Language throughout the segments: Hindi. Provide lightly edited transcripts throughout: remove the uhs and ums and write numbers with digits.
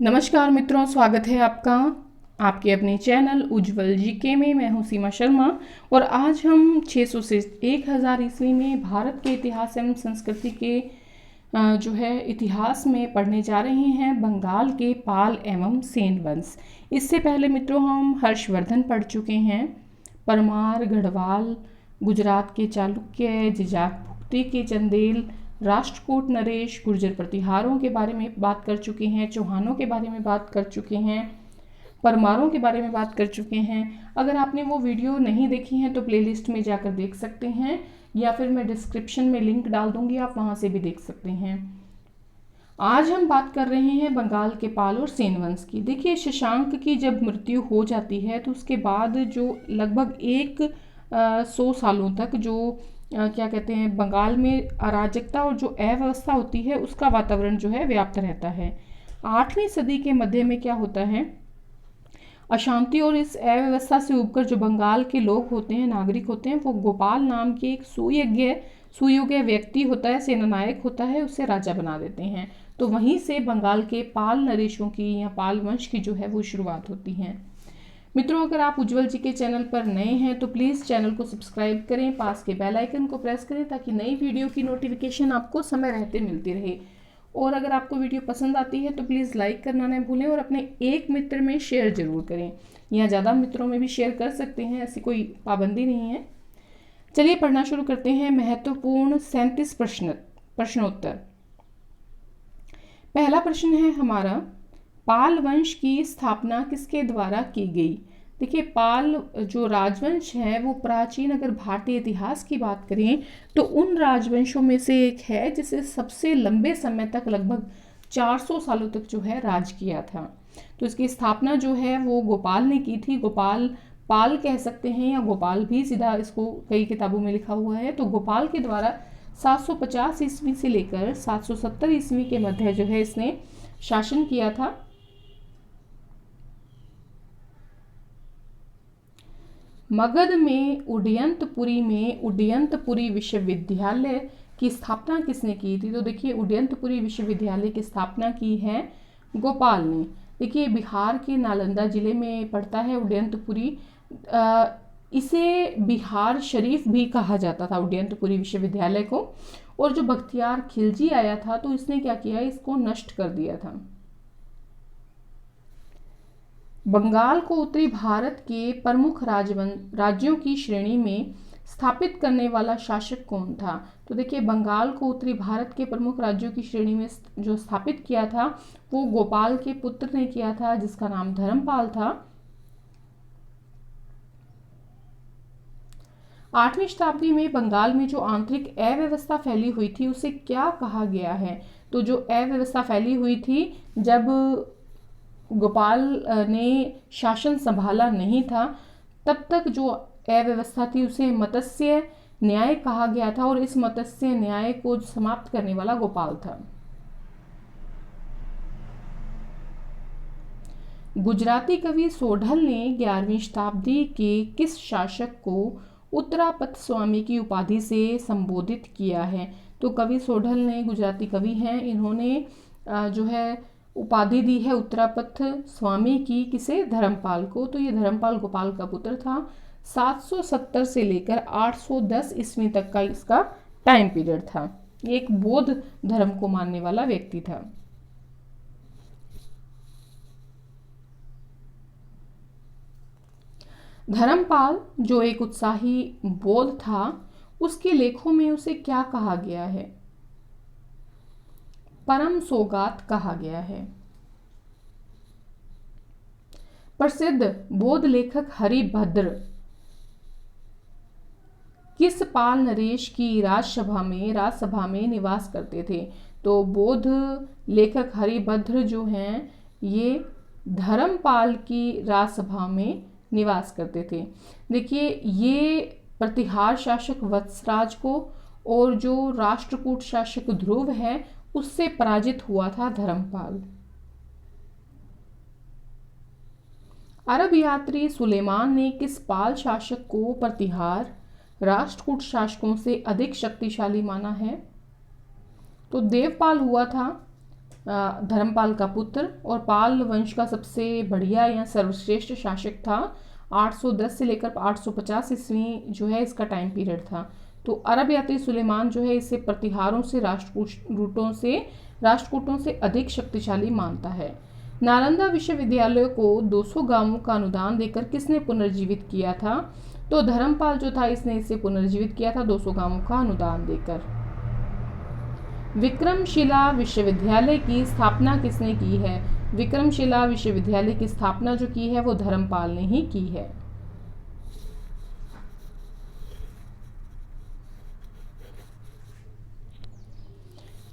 नमस्कार मित्रों, स्वागत है आपका आपके अपने चैनल उज्जवल जीके में। मैं हूं सीमा शर्मा और आज हम 600 से 1000 ईस्वी में भारत के इतिहास एवं संस्कृति के इतिहास में पढ़ने जा रहे हैं बंगाल के पाल एवं सेन वंश। इससे पहले मित्रों हम हर्षवर्धन पढ़ चुके हैं, परमार, गढ़वाल, गुजरात के चालुक्य, जिजाक भुक्ती के चंदेल, राष्ट्रकूट नरेश, गुर्जर प्रतिहारों के बारे में बात कर चुके हैं, चौहानों के बारे में बात कर चुके हैं, परमारों के बारे में बात कर चुके हैं। अगर आपने वो वीडियो नहीं देखी है तो प्लेलिस्ट में जाकर देख सकते हैं या फिर मैं डिस्क्रिप्शन में लिंक डाल दूंगी, आप वहां से भी देख सकते हैं। आज हम बात कर रहे हैं बंगाल के पाल और सेन वंश की। देखिए, शशांक की जब मृत्यु हो जाती है तो उसके बाद जो लगभग 100 सालों तक जो क्या कहते हैं, बंगाल में अराजकता और जो अव्यवस्था होती है उसका वातावरण जो है व्याप्त रहता है। 8वीं सदी के मध्य में क्या होता है, अशांति और इस अव्यवस्था से उबकर जो बंगाल के लोग होते हैं, नागरिक होते हैं, वो गोपाल नाम के एक सुयोग्य व्यक्ति होता है, सेनानायक होता है, उसे राजा बना देते हैं। तो वहीं से बंगाल के पाल नरेशों की या पाल वंश की जो है वो शुरुआत होती है। मित्रों, अगर आप उज्जवल जी के चैनल पर नए हैं तो प्लीज़ चैनल को सब्सक्राइब करें, पास के बेल आइकन को प्रेस करें ताकि नई वीडियो की नोटिफिकेशन आपको समय रहते मिलती रहे। और अगर आपको वीडियो पसंद आती है तो प्लीज़ लाइक करना न भूलें और अपने एक मित्र में शेयर जरूर करें, या ज़्यादा मित्रों में भी शेयर कर सकते हैं, ऐसी कोई पाबंदी नहीं है। चलिए पढ़ना शुरू करते हैं। महत्वपूर्ण 37 प्रश्नोत्तर। पहला प्रश्न है हमारा, पाल वंश की स्थापना किसके द्वारा की गई। देखिए, पाल जो राजवंश है वो प्राचीन, अगर भारतीय इतिहास की बात करें तो उन राजवंशों में से एक है जिसे सबसे लंबे समय तक, लगभग 400 सालों तक जो है राज किया था। तो इसकी स्थापना जो है वो गोपाल ने की थी। गोपाल पाल कह सकते हैं या गोपाल भी, सीधा इसको कई किताबों में लिखा हुआ है। तो गोपाल के द्वारा 750 ईस्वी से लेकर 770 ईस्वी के मध्य जो है इसने शासन किया था। मगध में उदयंतपुरी विश्वविद्यालय की स्थापना किसने की थी। तो देखिए, उदयंतपुरी विश्वविद्यालय की स्थापना की है गोपाल ने। देखिए, बिहार के नालंदा जिले में पड़ता है उदयंतपुरी। इसे बिहार शरीफ भी कहा जाता था, उदयंतपुरी विश्वविद्यालय को। और जो बख्तियार खिलजी आया था तो इसने क्या किया, इसको नष्ट कर दिया था। बंगाल को उत्तरी भारत के प्रमुख राज्यों की श्रेणी में स्थापित करने वाला शासक कौन था। तो देखिए, बंगाल को उत्तरी भारत के प्रमुख राज्यों की श्रेणी में जो स्थापित किया था वो गोपाल के पुत्र ने किया था, जिसका नाम धर्मपाल था। 8वीं शताब्दी में बंगाल में जो आंतरिक अव्यवस्था फैली हुई थी उसे क्या कहा गया है। तो जो अव्यवस्था फैली हुई थी, जब गोपाल ने शासन संभाला नहीं था, तब तक जो अव्यवस्था थी उसे मत्स्य न्याय कहा गया था और इस मत्स्य न्याय को समाप्त करने वाला गोपाल था। गुजराती कवि सोढल ने 11वीं शताब्दी के किस शासक को उत्तरापत स्वामी की उपाधि से संबोधित किया है। तो कवि सोढल ने, गुजराती कवि हैं, इन्होंने जो है उपाधि दी है उत्तरापथ स्वामी की, किसे, धर्मपाल को। तो ये धर्मपाल गोपाल का पुत्र था। 770 से लेकर 810 ईस्वी तक का इसका टाइम पीरियड था। ये एक बौद्ध धर्म को मानने वाला व्यक्ति था। धर्मपाल जो एक उत्साही बौद्ध था, उसके लेखों में उसे क्या कहा गया है, परम सौगात कहा गया है। प्रसिद्ध बौद्ध लेखक हरिभद्र किस पाल नरेश की राजसभा में निवास करते थे। तो बौद्ध लेखक हरिभद्र जो हैं ये धर्मपाल की राजसभा में निवास करते थे। देखिए, ये प्रतिहार शासक वत्सराज को और जो राष्ट्रकूट शासक ध्रुव है उससे पराजित हुआ था धर्मपाल। अरब यात्री सुलेमान ने किस पाल शासक को प्रतिहार राष्ट्रकूट शासकों से अधिक शक्तिशाली माना है। तो देवपाल हुआ था धर्मपाल का पुत्र, और पाल वंश का सबसे बढ़िया या सर्वश्रेष्ठ शासक था। 810 से लेकर 850 ईस्वी जो है इसका टाइम पीरियड था। तो अरब यात्री सुलेमान जो है इसे प्रतिहारों से राष्ट्रकूटों से अधिक शक्तिशाली मानता है। नालंदा विश्वविद्यालय को 200 गांवों का अनुदान देकर किसने पुनर्जीवित किया था? तो धर्मपाल जो था इसने इसे पुनर्जीवित किया था 200 गांवों का अनुदान देकर। विक्रमशिला विश्वविद्यालय की स्थापना किसने की है? विक्रमशिला विश्वविद्यालय की स्थापना जो की है वो धर्मपाल ने ही की है।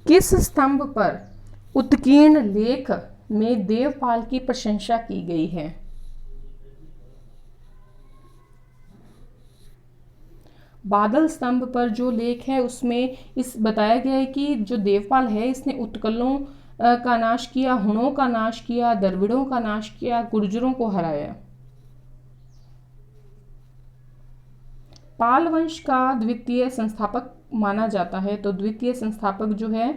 किस स्तंभ पर उत्कीर्ण लेख में देवपाल की प्रशंसा की गई है? बादल स्तंभ पर जो लेख है उसमें इस बताया गया है कि जो देवपाल है इसने उत्कलों का नाश किया, हुणों का नाश किया, द्रविड़ों का नाश किया, गुर्जरों को हराया। पाल वंश का द्वितीय संस्थापक माना जाता है, तो द्वितीय संस्थापक जो है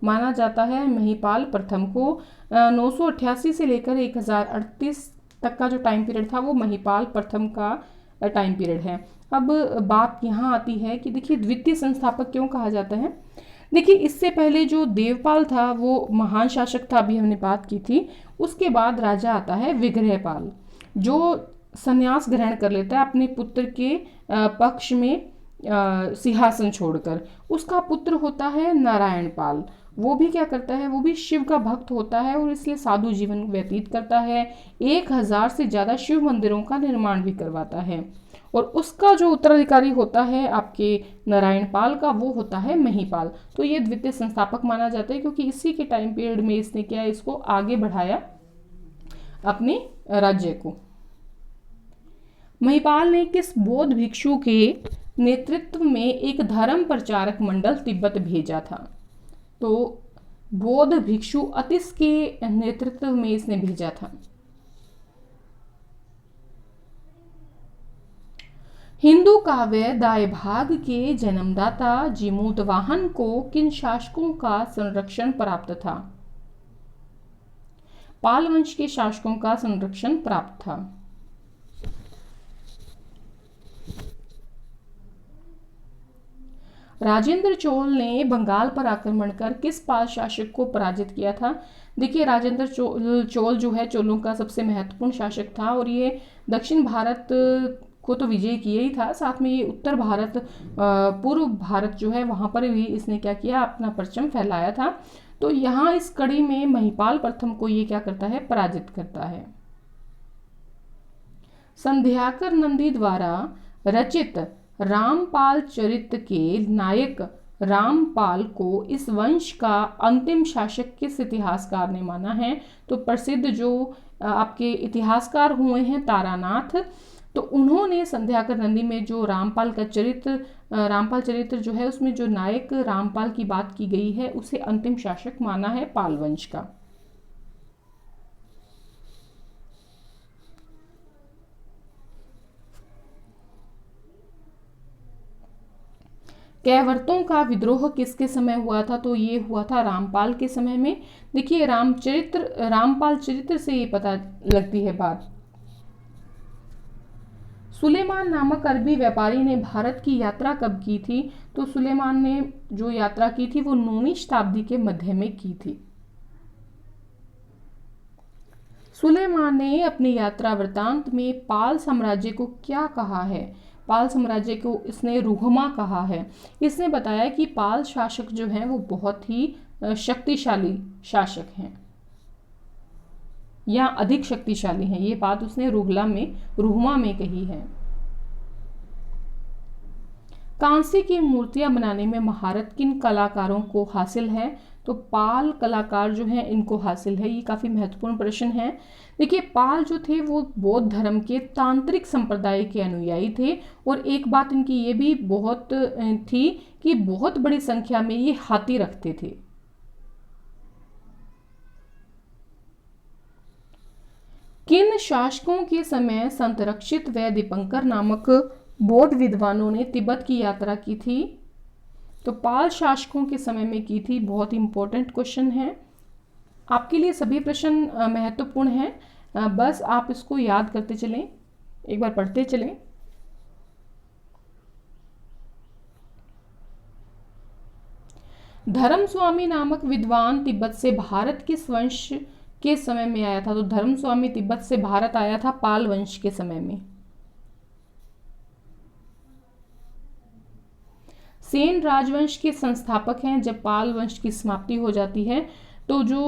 माना जाता है महिपाल प्रथम को। 988 से लेकर 1038 तक का जो टाइम पीरियड था वो महिपाल प्रथम का टाइम पीरियड है। अब बात यहाँ आती है कि देखिए द्वितीय संस्थापक क्यों कहा जाता है। देखिए इससे पहले जो देवपाल था वो महान शासक था, अभी हमने बात की थी। उसके बाद राजा आता है विग्रहपाल, जो संन्यास ग्रहण कर लेता है अपने पुत्र के पक्ष में सिंहासन छोड़कर। उसका पुत्र होता है नारायण पाल। वो भी क्या करता है, वो भी शिव का भक्त होता है और इसलिए साधु जीवन व्यतीत करता है। 1000 से ज़्यादा शिव मंदिरों का निर्माण भी करवाता है। और उसका जो उत्तराधिकारी होता है आपके नारायण पाल का, वो होता है महिपाल। तो ये द्वितीय संस्थापक माना जाता है क्योंकि इसी के टाइम पीरियड में इसने क्या है, इसको आगे बढ़ाया अपने राज्य को। महिपाल ने किस बौद्ध भिक्षु के नेतृत्व में एक धर्म प्रचारक मंडल तिब्बत भेजा था? तो बौद्ध भिक्षु अतिश के नेतृत्व में इसने भेजा था। हिंदू काव्य दायभाग के जन्मदाता जीमूतवाहन को किन शासकों का संरक्षण प्राप्त था? पाल वंश के शासकों का संरक्षण प्राप्त था। राजेंद्र चोल ने बंगाल पर आक्रमण कर किस पाल शासक को पराजित किया था? देखिए राजेंद्र चोल जो है चोलों का सबसे महत्वपूर्ण शासक था और ये दक्षिण भारत को तो विजय किया ही था, साथ में ये उत्तर भारत पूर्व भारत जो है वहाँ पर भी इसने क्या किया, अपना परचम फैलाया था। तो यहाँ इस कड़ी में महिपाल प्रथम को ये क्या करता है, पराजित करता है। संध्याकर नंदी द्वारा रचित रामपाल चरित्र के नायक रामपाल को इस वंश का अंतिम शासक किस इतिहासकार ने माना है? तो प्रसिद्ध जो आपके इतिहासकार हुए हैं तारानाथ, तो उन्होंने संध्याकर नंदी में जो रामपाल चरित्र जो है उसमें जो नायक रामपाल की बात की गई है उसे अंतिम शासक माना है पाल वंश का। कैवर्तों का विद्रोह किसके समय हुआ था? तो ये हुआ था रामपाल के समय में। देखिए रामपाल चरित्र से ये पता लगती है बात। सुलेमान नामक अरबी व्यापारी ने भारत की यात्रा कब की थी? तो सुलेमान ने जो यात्रा की थी वो 9वीं शताब्दी के मध्य में की थी। सुलेमान ने अपनी यात्रा वृतांत में पाल साम्राज्य को क्या कहा है? पाल साम्राज्य को इसने रुहमा कहा है। इसने बताया कि पाल शासक जो हैं वो बहुत ही शक्तिशाली शासक हैं या अधिक शक्तिशाली हैं, ये बात उसने रुहमा में कही है। कांसे की मूर्तियां बनाने में महारत किन कलाकारों को हासिल है? तो पाल कलाकार जो हैं इनको हासिल है। ये काफ़ी महत्वपूर्ण प्रश्न है। देखिए पाल जो थे वो बौद्ध धर्म के तांत्रिक संप्रदाय के अनुयायी थे और एक बात इनकी ये भी बहुत थी कि बहुत बड़ी संख्या में ये हाथी रखते थे। किन शासकों के समय संत रक्षित व दीपंकर नामक बौद्ध विद्वानों ने तिब्बत की यात्रा की थी? तो पाल शासकों के समय में की थी। बहुत इंपॉर्टेंट क्वेश्चन है। आपके लिए सभी प्रश्न महत्वपूर्ण हैं, बस आप इसको याद करते चलें, एक बार पढ़ते चलें। धर्म स्वामी नामक विद्वान तिब्बत से भारत किस वंश के समय में आया था? तो धर्म स्वामी तिब्बत से भारत आया था पाल वंश के समय में। सेन राजवंश के संस्थापक हैं। जब पाल वंश की समाप्ति हो जाती है तो जो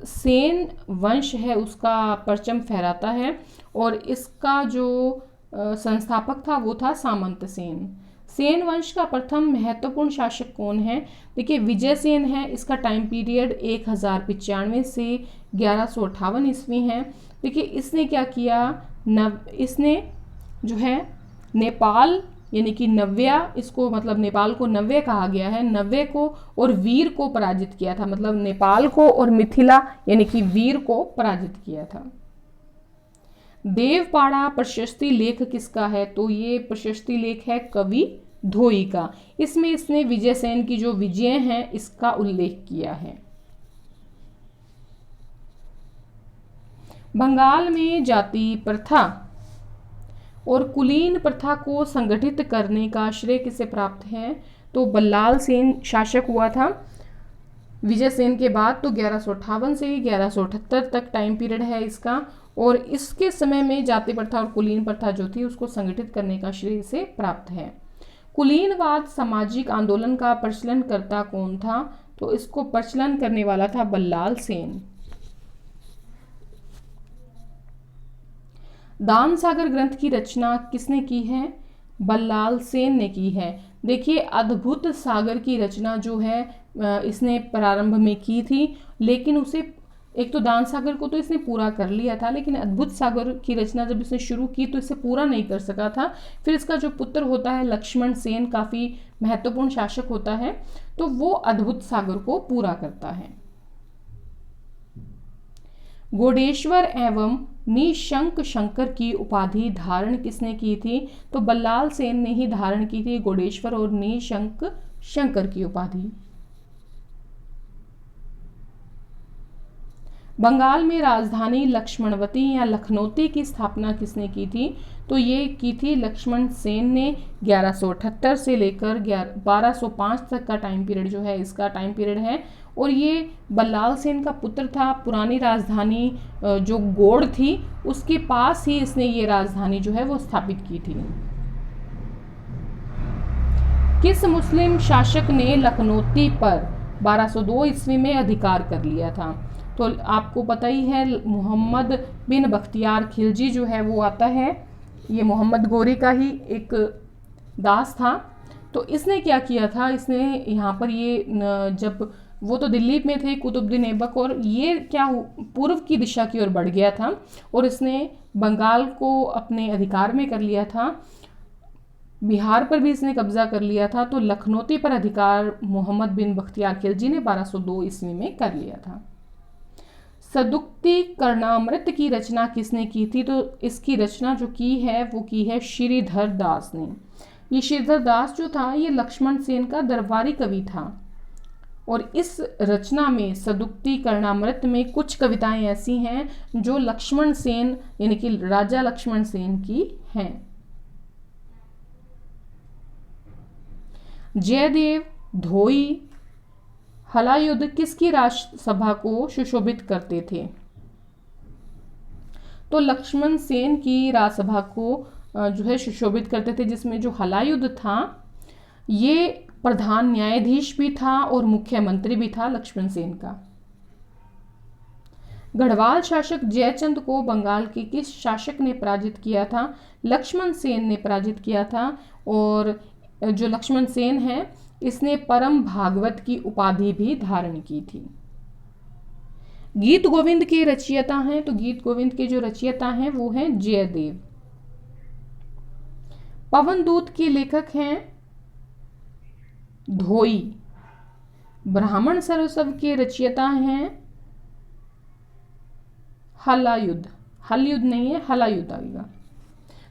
सेन वंश है उसका परचम फहराता है, और इसका जो संस्थापक था वो था सामंत सेन। सेन वंश का प्रथम महत्वपूर्ण शासक कौन है? देखिए विजय सेन है। इसका टाइम पीरियड 1095 से 1158 ईस्वी है। देखिए इसने क्या किया, इसने जो है नेपाल यानी कि नव्या, इसको मतलब नेपाल को नव्य कहा गया है, नव्य को और वीर को पराजित किया था। मतलब नेपाल को और मिथिला यानी कि वीर को पराजित किया था। देवपाड़ा प्रशस्ति लेख किसका है? तो ये प्रशस्ति लेख है कवि धोई का। इसमें इसने विजयसेन की जो विजय हैं इसका उल्लेख किया है। बंगाल में जाति प्रथा और कुलीन प्रथा को संगठित करने का श्रेय किसे प्राप्त है? तो बल्लाल सेन शासक हुआ था विजय सेन के बाद। तो 1158 से 1178 तक टाइम पीरियड है इसका, और इसके समय में जाति प्रथा और कुलीन प्रथा जो थी उसको संगठित करने का श्रेय इसे प्राप्त है। कुलीनवाद सामाजिक आंदोलन का प्रचलन करता कौन था? तो इसको प्रचलन करने वाला था बल्लाल सेन। दान सागर ग्रंथ की रचना किसने की है? बल्लाल सेन ने की है। देखिए अद्भुत सागर की रचना जो है इसने प्रारंभ में की थी, लेकिन उसे एक तो दान सागर को तो इसने पूरा कर लिया था, लेकिन अद्भुत सागर की रचना जब इसने शुरू की तो इसे पूरा नहीं कर सका था। फिर इसका जो पुत्र होता है लक्ष्मण सेन, काफ़ी महत्वपूर्ण शासक होता है, तो वो अद्भुत सागर को पूरा करता है। गोडेश्वर एवं निशंक शंकर की उपाधि धारण किसने की थी? तो बल्लाल सेन ने ही धारण की थी गोडेश्वर और निशंक शंकर की उपाधि। बंगाल में राजधानी लक्ष्मणवती या लखनौती की स्थापना किसने की थी? तो ये की थी लक्ष्मण सेन ने। 1178 से लेकर 1205 तक का टाइम पीरियड जो है इसका टाइम पीरियड है, और ये बल्लाल सेन का पुत्र था। पुरानी राजधानी जो गोड़ थी उसके पास ही इसने ये राजधानी जो है वो स्थापित की थी। किस मुस्लिम शासक ने लखनौती पर 1202 ईस्वी में अधिकार कर लिया था? तो आपको पता ही है मोहम्मद बिन बख्तियार खिलजी जो है वो आता है, ये मोहम्मद गोरी का ही एक दास था। तो इसने क्या किया था, इसने यहाँ पर ये जब वो तो दिल्ली में थे कुतुबुद्दीन ऐबक, और ये क्या पूर्व की दिशा की ओर बढ़ गया था और इसने बंगाल को अपने अधिकार में कर लिया था। बिहार पर भी इसने कब्जा कर लिया था। तो लखनौती पर अधिकार मोहम्मद बिन बख्तियार खिलजी ने 1202 ईस्वी में कर लिया था। सदुक्ति कर्णामृत की रचना किसने की थी? तो इसकी रचना जो की है वो की है श्रीधर दास ने। ये श्रीधर दास जो था ये लक्ष्मण सेन का दरबारी कवि था, और इस रचना में सदुक्ति कर्णामृत में कुछ कविताएं ऐसी हैं जो लक्ष्मण सेन यानी कि राजा लक्ष्मण सेन की हैं। जयदेव धोई हलायुद्ध किसकी राजसभा को सुशोभित करते थे? तो लक्ष्मण सेन की राजसभा को जो है सुशोभित करते थे, जिसमें जो हलायुद्ध था ये प्रधान न्यायाधीश भी था और मुख्यमंत्री भी था लक्ष्मण सेन का। गढ़वाल शासक जयचंद को बंगाल के किस शासक ने पराजित किया था? लक्ष्मण सेन ने पराजित किया था, और जो लक्ष्मण सेन है इसने परम भागवत की उपाधि भी धारण की थी। गीत गोविंद के रचयिता हैं, तो गीत गोविंद के जो रचयिता हैं वो हैं जयदेव। पवन दूत के लेखक हैं धोई। ब्राह्मण सरोसव के रचयिता हैं हलायुद्ध। हलयुद्ध नहीं है, हलायुद्ध आएगा।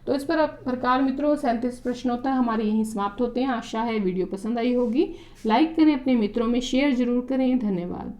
तो इस प्रकार मित्रों 37 प्रश्नोत्तर हमारे यहीं समाप्त होते हैं। आशा है वीडियो पसंद आई होगी। लाइक करें, अपने मित्रों में शेयर जरूर करें। धन्यवाद।